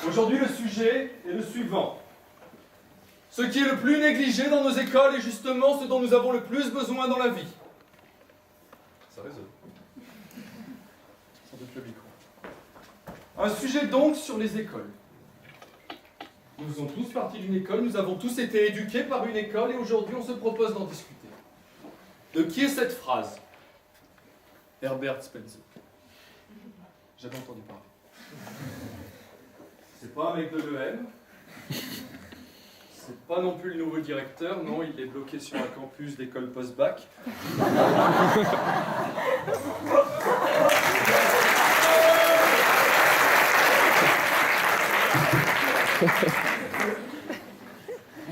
Aujourd'hui, le sujet est le suivant. Ce qui est le plus négligé dans nos écoles est justement ce dont nous avons le plus besoin dans la vie. Ça résonne. Sans doute le micro. Un sujet donc sur les écoles. Nous faisons tous partie d'une école, nous avons tous été éduqués par une école et aujourd'hui on se propose d'en discuter. De qui est cette phrase? Herbert Spencer. J'avais entendu parler. C'est pas un mec de l'EM. C'est pas non plus le nouveau directeur, non, il est bloqué sur un campus d'école post-bac.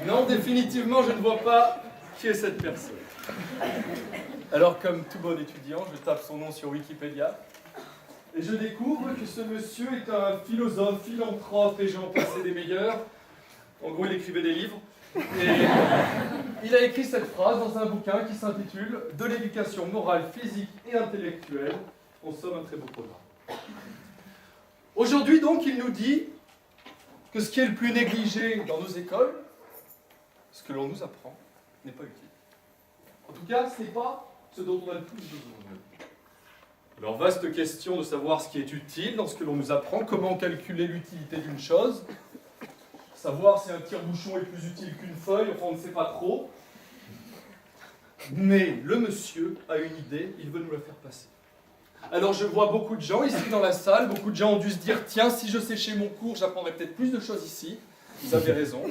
Non, définitivement, je ne vois pas qui est cette personne. Alors, comme tout bon étudiant, je tape son nom sur Wikipédia et je découvre que ce monsieur est un philosophe, philanthrope et j'en passe des meilleurs. En gros, il écrivait des livres. Et il a écrit cette phrase dans un bouquin qui s'intitule « De l'éducation morale, physique et intellectuelle ». En somme, un très beau programme. Aujourd'hui, donc, il nous dit que ce qui est le plus négligé dans nos écoles, ce que l'on nous apprend, n'est pas utile. En tout cas, ce n'est pas ce dont on a le plus besoin. Alors, vaste question de savoir ce qui est utile dans ce que l'on nous apprend, comment calculer l'utilité d'une chose, savoir si un tire-bouchon est plus utile qu'une feuille, enfin on ne sait pas trop. Mais le monsieur a une idée, il veut nous la faire passer. Alors je vois beaucoup de gens ici dans la salle, beaucoup de gens ont dû se dire « Tiens, si je séchais mon cours, j'apprendrais peut-être plus de choses ici. » Vous avez raison.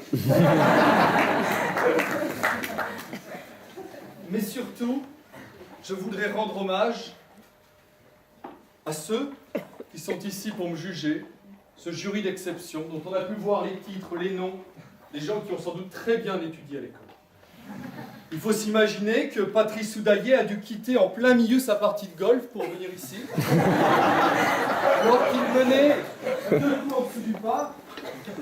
Mais surtout, je voudrais rendre hommage à ceux qui sont ici pour me juger, ce jury d'exception dont on a pu voir les titres, les noms, des gens qui ont sans doute très bien étudié à l'école. Il faut s'imaginer que Patrice Soudaillé a dû quitter en plein milieu sa partie de golf pour venir ici, alors qu'il menait 2 coups en dessous du pas.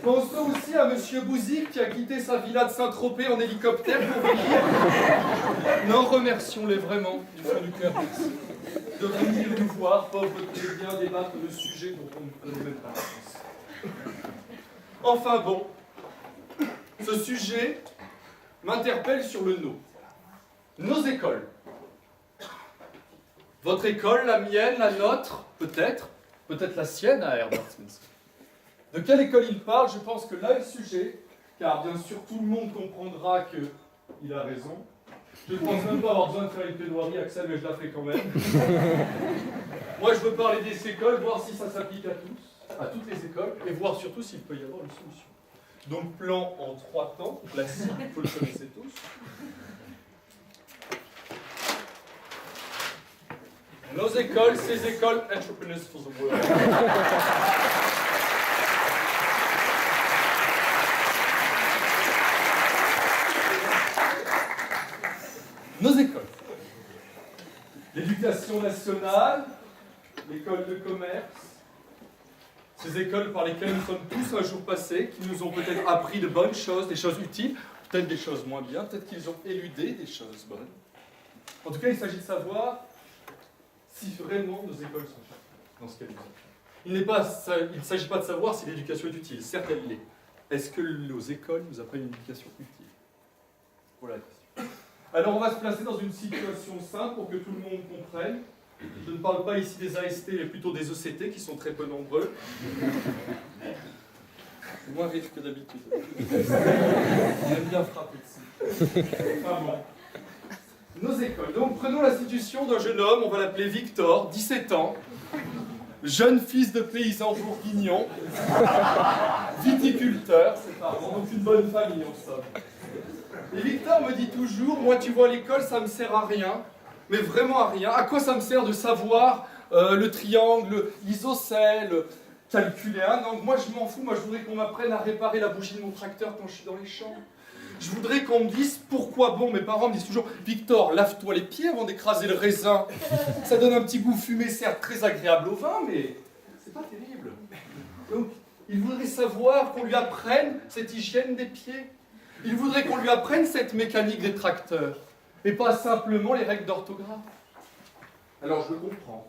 Pensons aussi à M. Bouzik qui a quitté sa villa de Saint-Tropez en hélicoptère pour venir. Non, remercions-les vraiment du fond du cœur de venir nous voir, pauvres collégiens, débattre de sujets dont on ne connaît même pas la réponse. Enfin bon, ce sujet m'interpelle sur le nos. Nos écoles. Votre école, la mienne, la nôtre, peut-être la sienne à Herbert Spencer. De quelle école il parle? Je pense que là est le sujet, car bien sûr tout le monde comprendra qu'il a raison. Je ne pense même pas avoir besoin de faire une plaidoirie, Axel, mais je la fais quand même. Moi, je veux parler des écoles, voir si ça s'applique à toutes les écoles, et voir surtout s'il peut y avoir une solution. Donc, plan en 3 temps, classique, vous le connaissez tous. Nos écoles, ces écoles, Entrepreneurs for the World. Nos écoles. L'éducation nationale, l'école de commerce, ces écoles par lesquelles nous sommes tous un jour passés, qui nous ont peut-être appris de bonnes choses, des choses utiles, peut-être des choses moins bien, peut-être qu'ils ont éludé des choses bonnes. En tout cas, il s'agit de savoir si vraiment nos écoles sont chères dans ce qu'elles nous apprennent. Il ne s'agit pas de savoir si l'éducation est utile, certes elle l'est. Est-ce que nos écoles nous apprennent une éducation utile? Voilà la question. Alors on va se placer dans une situation simple pour que tout le monde comprenne. Je ne parle pas ici des AST, mais plutôt des ECT qui sont très peu nombreux. C'est moins riche que d'habitude. J'aime bien frapper dessus. Enfin bon. Nos écoles. Donc prenons la situation d'un jeune homme, on va l'appeler Victor, 17 ans, jeune fils de paysan bourguignon, viticulteur, ses parents, donc une bonne famille en somme. Et Victor me dit toujours, moi tu vois l'école ça me sert à rien, mais vraiment à rien. À quoi ça me sert de savoir le triangle isocèle, calculer un angle? Moi je m'en fous, moi je voudrais qu'on m'apprenne à réparer la bougie de mon tracteur quand je suis dans les champs. Je voudrais qu'on me dise pourquoi bon, mes parents me disent toujours « Victor, lave-toi les pieds avant d'écraser le raisin. Ça donne un petit goût fumé, certes très agréable au vin, mais c'est pas terrible. » Donc, il voudrait savoir qu'on lui apprenne cette hygiène des pieds. Il voudrait qu'on lui apprenne cette mécanique des tracteurs, et pas simplement les règles d'orthographe. Alors je le comprends.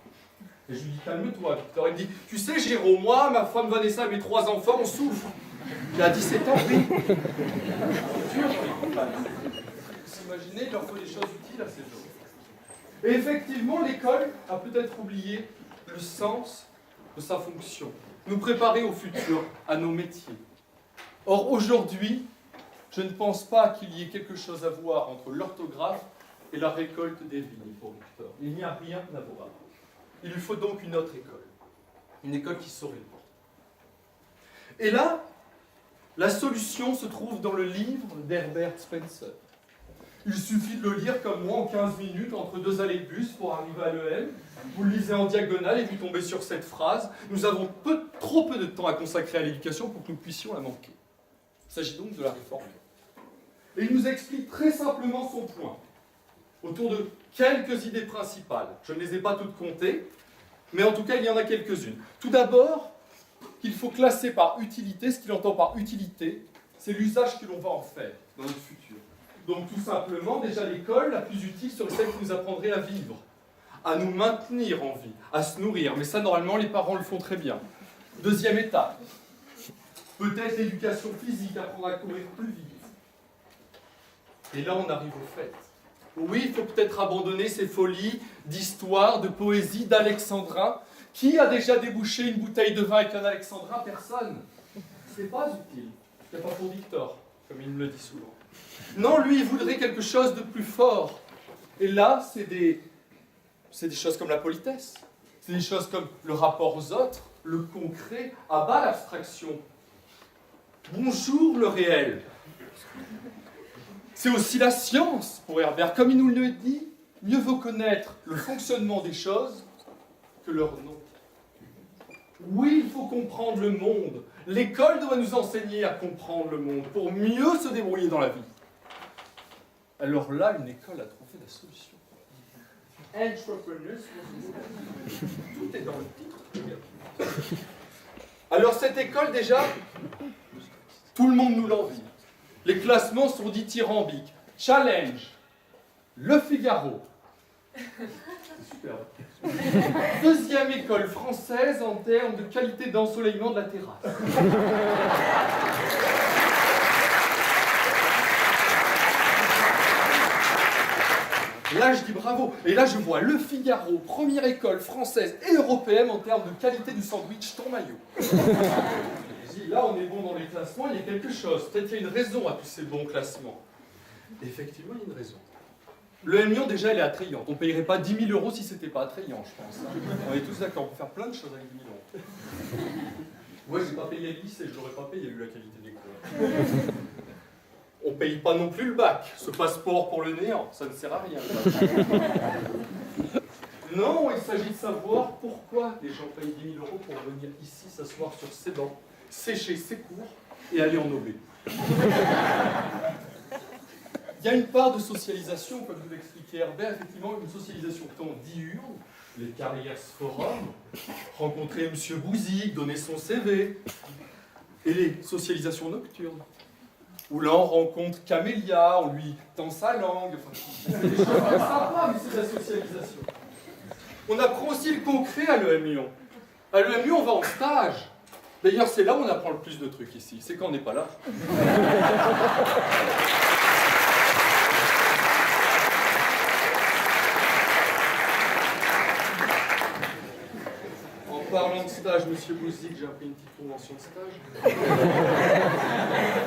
Et je lui dis, calme-toi, Victor. Il me dit, tu sais, Jérôme, moi, ma femme Vanessa et mes 3 enfants, on souffre. Il a 17 ans, oui. C'est dur, vous imaginez, il leur faut des choses utiles à ces gens. Et effectivement, l'école a peut-être oublié le sens de sa fonction. Nous préparer au futur, à nos métiers. Or, aujourd'hui, je ne pense pas qu'il y ait quelque chose à voir entre l'orthographe et la récolte des vignes pour Victor. Il n'y a rien à voir. Il lui faut donc une autre école. Une école qui saurait le porter. Et là, la solution se trouve dans le livre d'Herbert Spencer. Il suffit de le lire comme moi en 15 minutes entre 2 allées de bus pour arriver à l'EM. Vous le lisez en diagonale et vous tombez sur cette phrase. Nous avons trop peu de temps à consacrer à l'éducation pour que nous puissions la manquer. Il s'agit donc de la réforme. Et il nous explique très simplement son point, autour de quelques idées principales. Je ne les ai pas toutes comptées, mais en tout cas, il y en a quelques-unes. Tout d'abord, qu'il faut classer par utilité. Ce qu'il entend par utilité, c'est l'usage que l'on va en faire dans notre futur. Donc tout simplement, déjà l'école, la plus utile serait celle qui nous apprendrait à vivre, à nous maintenir en vie, à se nourrir. Mais ça, normalement, les parents le font très bien. Deuxième étape, peut-être l'éducation physique, apprendre à courir plus vite. Et là, on arrive au fait. Oui, il faut peut-être abandonner ces folies d'histoire, de poésie, d'alexandrin. Qui a déjà débouché une bouteille de vin avec un alexandrin? Personne. C'est pas utile. C'est pas pour Victor, comme il me le dit souvent. Non, lui, il voudrait quelque chose de plus fort. Et là, c'est des choses comme la politesse. C'est des choses comme le rapport aux autres, le concret, à bas l'abstraction. Bonjour le réel. C'est aussi la science, pour Herbert. Comme il nous le dit, mieux vaut connaître le fonctionnement des choses que leur nom. Oui, il faut comprendre le monde. L'école doit nous enseigner à comprendre le monde pour mieux se débrouiller dans la vie. Alors là, une école a trouvé la solution. Entrepreneurs, tout est dans le titre. Alors cette école, déjà, tout le monde nous l'envie. Les classements sont dithyrambiques. Challenge, Le Figaro. Super. Deuxième école française en termes de qualité d'ensoleillement de la terrasse. Là, je dis bravo. Et là, je vois Le Figaro, première école française et européenne en termes de qualité du sandwich ton maillot. Je dis, là, on est bon dans les classements, il y a quelque chose. Peut-être qu'il y a une raison à tous ces bons classements. Effectivement, il y a une raison. Le M Lyon, déjà, elle est attrayante. On ne payerait pas 10 000 € si ce n'était pas attrayant, je pense. On est tous d'accord, on peut faire plein de choses avec 10 000 €. Moi, je n'ai pas payé le lycée, je ne l'aurais pas payé vu la qualité des cours. On ne paye pas non plus le bac. Ce passeport pour le néant, ça ne sert à rien. Non, il s'agit de savoir pourquoi les gens payent 10 000 € pour venir ici s'asseoir sur ces bancs, sécher ses cours et aller en OB. Il y a une part de socialisation, comme vous l'expliquait Herbert, effectivement, une socialisation tant diurne, les carrières forums, rencontrer M. Bouzik, donner son CV, et les socialisations nocturnes, où là on rencontre Camélia, on lui tend sa langue, enfin, c'est des choses sympas, mais c'est de la socialisation. On apprend aussi le concret à l'EM Lyon. À l'EM Lyon, on va en stage. D'ailleurs, c'est là où on apprend le plus de trucs ici, c'est quand on n'est pas là. En parlant de stage, Monsieur Bouzik, j'ai appris une petite convention de stage.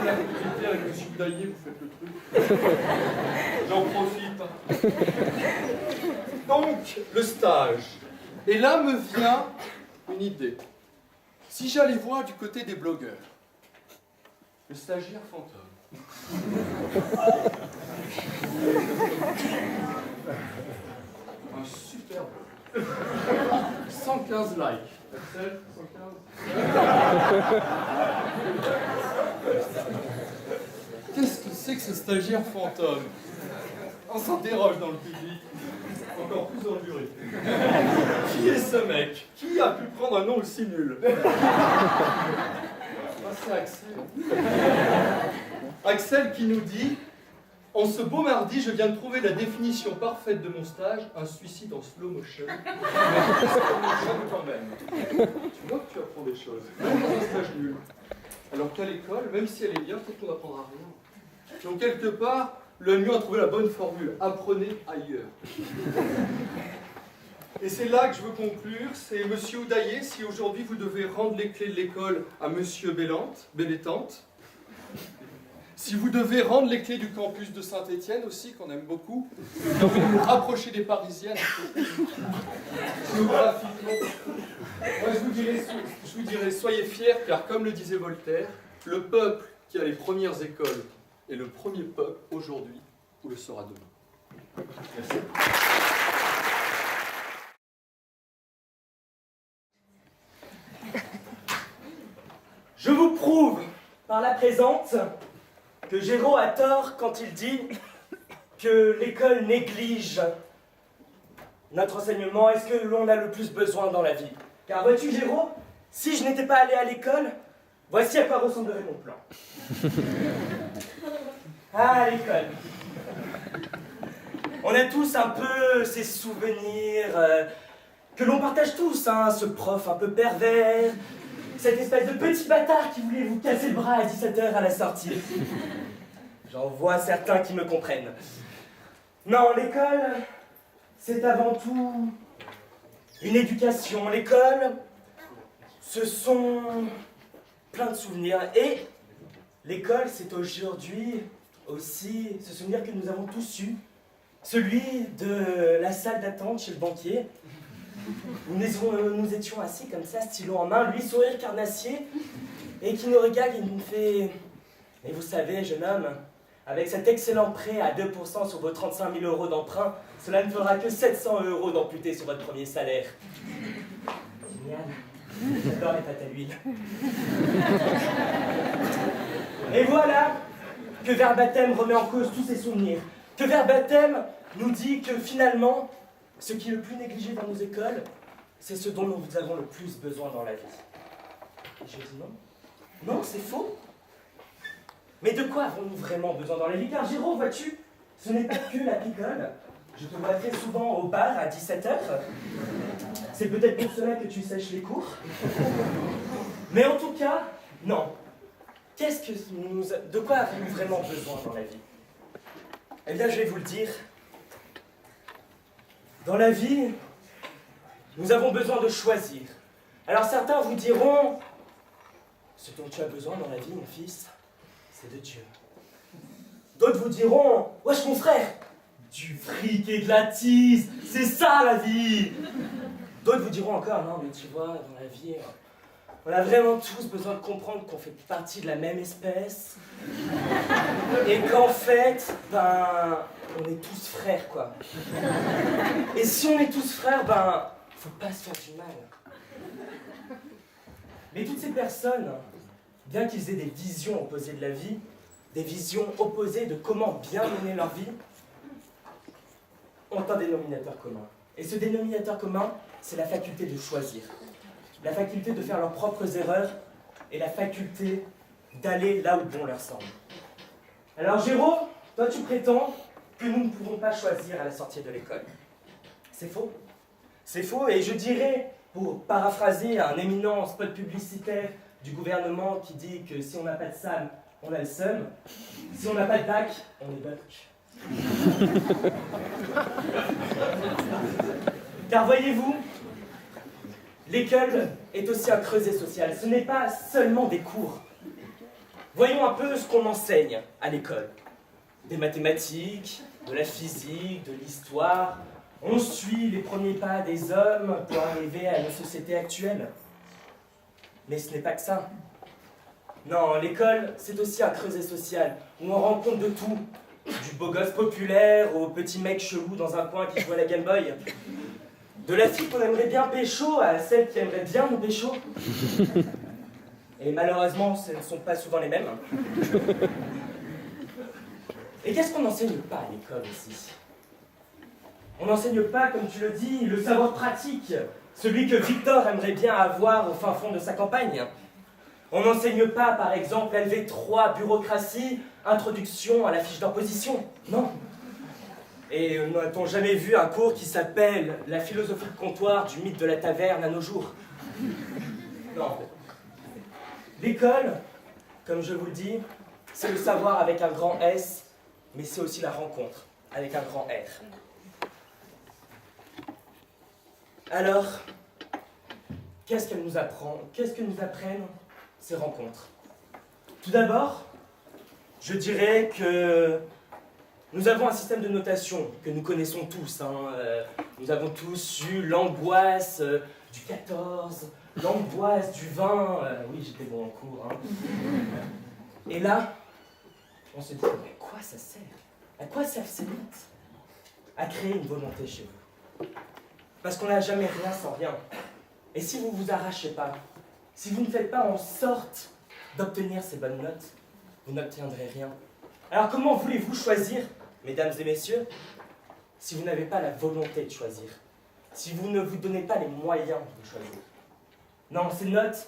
La activité avec Monsieur Daillé, vous faites le truc. J'en profite. Donc, le stage. Et là me vient une idée. Si j'allais voir du côté des blogueurs, le stagiaire fantôme. Un super blog. 115 likes. Axel, 115. Qu'est-ce que c'est que ce stagiaire fantôme? On s'interroge dans le public, encore plus enduré. Qui est ce mec? Qui a pu prendre un nom aussi nul? Ah, c'est Axel. Axel qui nous dit: En ce beau mardi, je viens de trouver la définition parfaite de mon stage, un suicide en slow motion. Mais slow motion quand même. Tu vois que tu apprends des choses. Même dans un stage nul. Alors qu'à l'école, même si elle est bien, peut-être qu'on n'apprendra rien. Donc quelque part, le mieux a trouvé la bonne formule. Apprenez ailleurs. Et c'est là que je veux conclure. C'est Monsieur Oudaillé, si aujourd'hui vous devez rendre les clés de l'école à Monsieur Bélétante, si vous devez rendre les clés du campus de Saint-Étienne aussi, qu'on aime beaucoup, vous devez vous rapprocher des Parisiennes. Géographiquement. Moi, je vous dirais, soyez fiers, car comme le disait Voltaire, le peuple qui a les premières écoles est le premier peuple aujourd'hui, ou le sera demain. Merci. Je vous prouve par la présente que Géraud a tort quand il dit que l'école néglige notre enseignement et ce que l'on a le plus besoin dans la vie. Car vois-tu Géraud, si je n'étais pas allé à l'école, voici à quoi ressemblerait mon plan. Ah, l'école. On a tous un peu ces souvenirs que l'on partage tous, hein, ce prof un peu pervers, cette espèce de petit bâtard qui voulait vous casser le bras à 17h à la sortie. J'en vois certains qui me comprennent. Non, l'école, c'est avant tout une éducation. L'école, ce sont plein de souvenirs. Et l'école, c'est aujourd'hui aussi ce souvenir que nous avons tous eu, celui de la salle d'attente chez le banquier. Nous étions assis comme ça, stylo en main, lui sourire carnassier, et qui nous regarde et nous fait « Mais vous savez, jeune homme, avec cet excellent prêt à 2% sur vos 35 000 € d'emprunt, cela ne fera que 700 € d'amputé sur votre premier salaire. » Génial. J'adore les pâtes à l'huile. Et voilà que Verbatim remet en cause tous ses souvenirs. Que Verbatim nous dit que finalement, ce qui est le plus négligé dans nos écoles, c'est ce dont nous avons le plus besoin dans la vie. Et je dis non. Non, c'est faux. Mais de quoi avons-nous vraiment besoin dans la vie? Car Géraud, vois-tu, ce n'est pas que la picole. Je te vois très souvent au bar à 17h. C'est peut-être pour cela que tu sèches les cours. Mais en tout cas, non. De quoi avons-nous vraiment besoin dans la vie? Eh bien, je vais vous le dire. Dans la vie, nous avons besoin de choisir. Alors certains vous diront, ce dont tu as besoin dans la vie, mon fils, c'est de Dieu. D'autres vous diront, wesh mon frère, du fric et de la tise, c'est ça la vie. D'autres vous diront encore, non mais tu vois, dans la vie, on a vraiment tous besoin de comprendre qu'on fait partie de la même espèce. Et qu'en fait, on est tous frères, quoi. Et si on est tous frères, faut pas se faire du mal. Mais toutes ces personnes, bien qu'ils aient des visions opposées de la vie, des visions opposées de comment bien mener leur vie, ont un dénominateur commun. Et ce dénominateur commun, c'est la faculté de choisir. La faculté de faire leurs propres erreurs et la faculté d'aller là où bon leur semble. Alors Géraud, toi tu prétends que nous ne pouvons pas choisir à la sortie de l'école. C'est faux. C'est faux, et je dirais, pour paraphraser un éminent spot publicitaire du gouvernement qui dit que si on n'a pas de SAM, on a le seum. Si on n'a pas de bac, on est buck. Car voyez-vous, l'école est aussi un creuset social. Ce n'est pas seulement des cours. Voyons un peu ce qu'on enseigne à l'école. Des mathématiques, de la physique, de l'histoire. On suit les premiers pas des hommes pour arriver à la société actuelle. Mais ce n'est pas que ça. Non, l'école, c'est aussi un creuset social, où on rencontre de tout. Du beau gosse populaire au petit mec chelou dans un coin qui joue à la Game Boy. De la fille qu'on aimerait bien pécho à celle qui aimerait bien nous pécho. Et malheureusement, ce ne sont pas souvent les mêmes. Et qu'est-ce qu'on n'enseigne pas à l'école aussi? On n'enseigne pas, comme tu le dis, le savoir pratique, celui que Victor aimerait bien avoir au fin fond de sa campagne. On n'enseigne pas, par exemple, LV3, bureaucratie, introduction à la fiche d'imposition. Non. Et n'a-t-on jamais vu un cours qui s'appelle la philosophie de comptoir du mythe de la taverne à nos jours? Non. L'école, comme je vous le dis, c'est le savoir avec un grand S, mais c'est aussi la rencontre avec un grand R. Alors, qu'est-ce qu'elle nous apprend? Qu'est-ce que nous apprennent ces rencontres? Tout d'abord, je dirais que nous avons un système de notation que nous connaissons tous. Nous avons tous eu l'angoisse du 14, l'angoisse du 20. Oui, j'étais bon en cours. Et là, on se dit, mais à quoi ça sert? À quoi servent ces notes? À créer une volonté chez vous. Parce qu'on n'a jamais rien sans rien. Et si vous ne vous arrachez pas, si vous ne faites pas en sorte d'obtenir ces bonnes notes, vous n'obtiendrez rien. Alors comment voulez-vous choisir, mesdames et messieurs, si vous n'avez pas la volonté de choisir? Si vous ne vous donnez pas les moyens de choisir? Non, ces notes,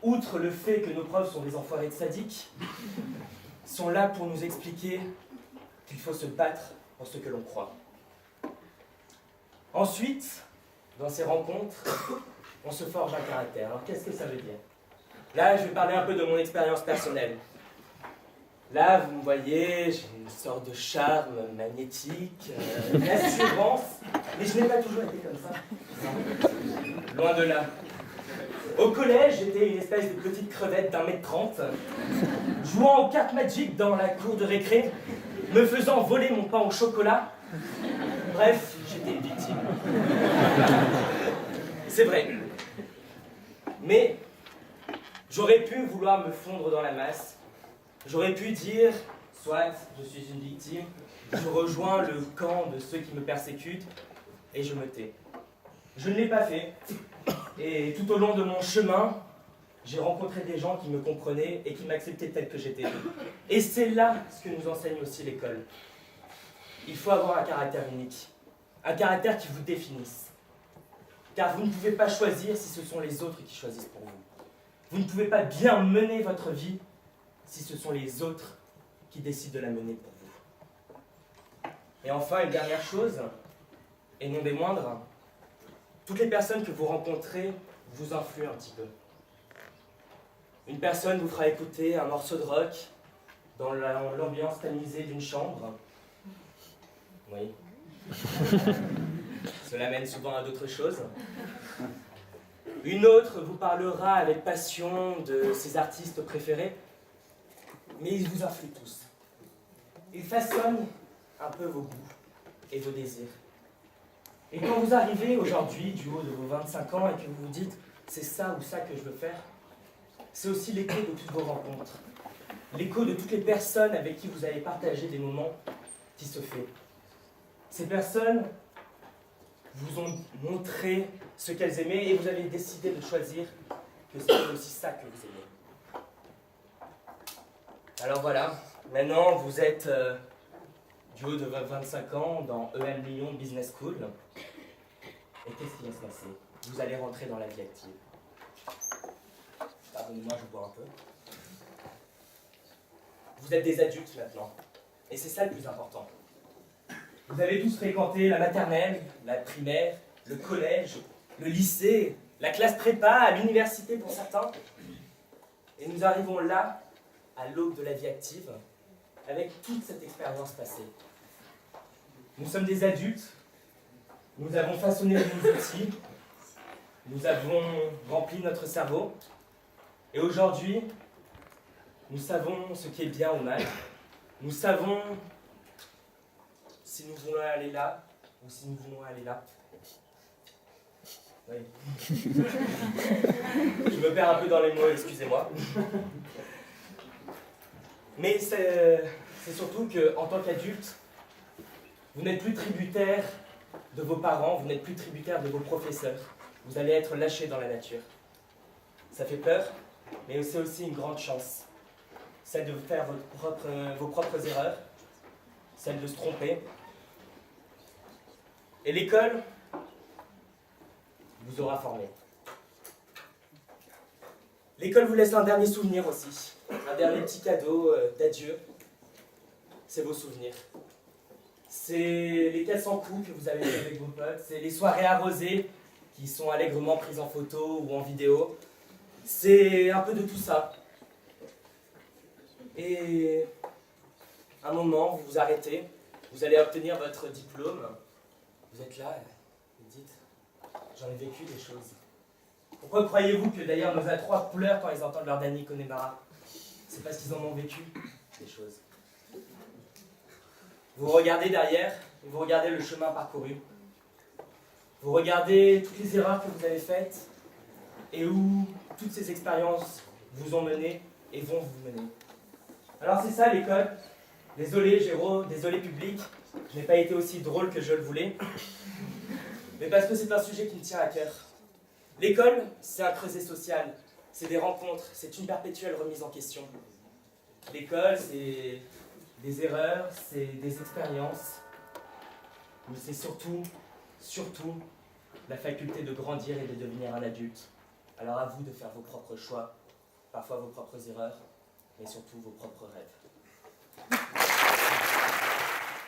outre le fait que nos profs sont des enfoirés de sadiques, sont là pour nous expliquer qu'il faut se battre pour ce que l'on croit. Ensuite, dans ces rencontres, on se forge un caractère. Alors qu'est-ce que ça veut dire? Là, je vais parler un peu de mon expérience personnelle. Là, vous me voyez, j'ai une sorte de charme magnétique, une assurance, mais je n'ai pas toujours été comme ça. Non. Loin de là. Au collège, j'étais une espèce de petite crevette d'1,30 m, jouant aux cartes Magic dans la cour de récré, me faisant voler mon pain au chocolat. Bref, j'étais une victime. C'est vrai. Mais j'aurais pu vouloir me fondre dans la masse. J'aurais pu dire, soit je suis une victime, je rejoins le camp de ceux qui me persécutent, et je me tais. Je ne l'ai pas fait. Et tout au long de mon chemin, j'ai rencontré des gens qui me comprenaient et qui m'acceptaient tel que j'étais. Et c'est là ce que nous enseigne aussi l'école. Il faut avoir un caractère unique, un caractère qui vous définisse. Car vous ne pouvez pas choisir si ce sont les autres qui choisissent pour vous. Vous ne pouvez pas bien mener votre vie si ce sont les autres qui décident de la mener pour vous. Et enfin, une dernière chose, et non des moindres, toutes les personnes que vous rencontrez vous influent un petit peu. Une personne vous fera écouter un morceau de rock dans l'ambiance tamisée d'une chambre. Oui. Cela mène souvent à d'autres choses. Une autre vous parlera avec passion de ses artistes préférés, mais ils vous influent tous. Ils façonnent un peu vos goûts et vos désirs. Et quand vous arrivez aujourd'hui, du haut de vos 25 ans, et que vous vous dites « c'est ça ou ça que je veux faire », c'est aussi l'écho de toutes vos rencontres. L'écho de toutes les personnes avec qui vous avez partagé des moments qui se fait. Ces personnes vous ont montré ce qu'elles aimaient et vous avez décidé de choisir que c'était aussi ça que vous aimez. Alors voilà, maintenant vous êtes du haut de 25 ans dans EM Lyon Business School. Et qu'est-ce qui va se passer? Vous allez rentrer dans la vie active. Pardonnez-moi, je bois un peu. Vous êtes des adultes maintenant. Et c'est ça le plus important. Vous avez tous fréquenté la maternelle, la primaire, le collège, le lycée, la classe prépa, l'université pour certains. Et nous arrivons là, à l'aube de la vie active, avec toute cette expérience passée. Nous sommes des adultes, nous avons façonné nos outils, nous avons rempli notre cerveau, et aujourd'hui, nous savons ce qui est bien ou mal, nous savons si nous voulons aller là, ou si nous voulons aller là. Oui. Je me perds un peu dans les mots, excusez-moi. Mais c'est surtout qu'en tant qu'adulte, vous n'êtes plus tributaire de vos parents, vous n'êtes plus tributaire de vos professeurs. Vous allez être lâché dans la nature. Ça fait peur, mais c'est aussi une grande chance. Celle de faire vos propres erreurs, celle de se tromper. Et l'école vous aura formé. L'école vous laisse un dernier souvenir aussi, un dernier petit cadeau d'adieu. c'est vos souvenirs. C'est les 400 coups que vous avez fait avec vos potes, c'est les soirées arrosées qui sont allègrement prises en photo ou en vidéo. C'est un peu de tout ça. Et à un moment, vous vous arrêtez, vous allez obtenir votre diplôme. Vous êtes là et vous dites, j'en ai vécu des choses. Pourquoi croyez-vous que d'ailleurs nos A3 pleurent quand ils entendent leur Danny Connemara? C'est parce qu'ils en ont vécu des choses. Vous regardez derrière, et vous regardez le chemin parcouru. Vous regardez toutes les erreurs que vous avez faites et où toutes ces expériences vous ont mené et vont vous mener. Alors c'est ça l'école. Désolé Géraud, désolé public, je n'ai pas été aussi drôle que je le voulais, mais parce que c'est un sujet qui me tient à cœur. L'école, c'est un creuset social, c'est des rencontres, c'est une perpétuelle remise en question. L'école, c'est des erreurs, c'est des expériences, mais c'est surtout la faculté de grandir et de devenir un adulte. Alors à vous de faire vos propres choix, parfois vos propres erreurs, mais surtout vos propres rêves.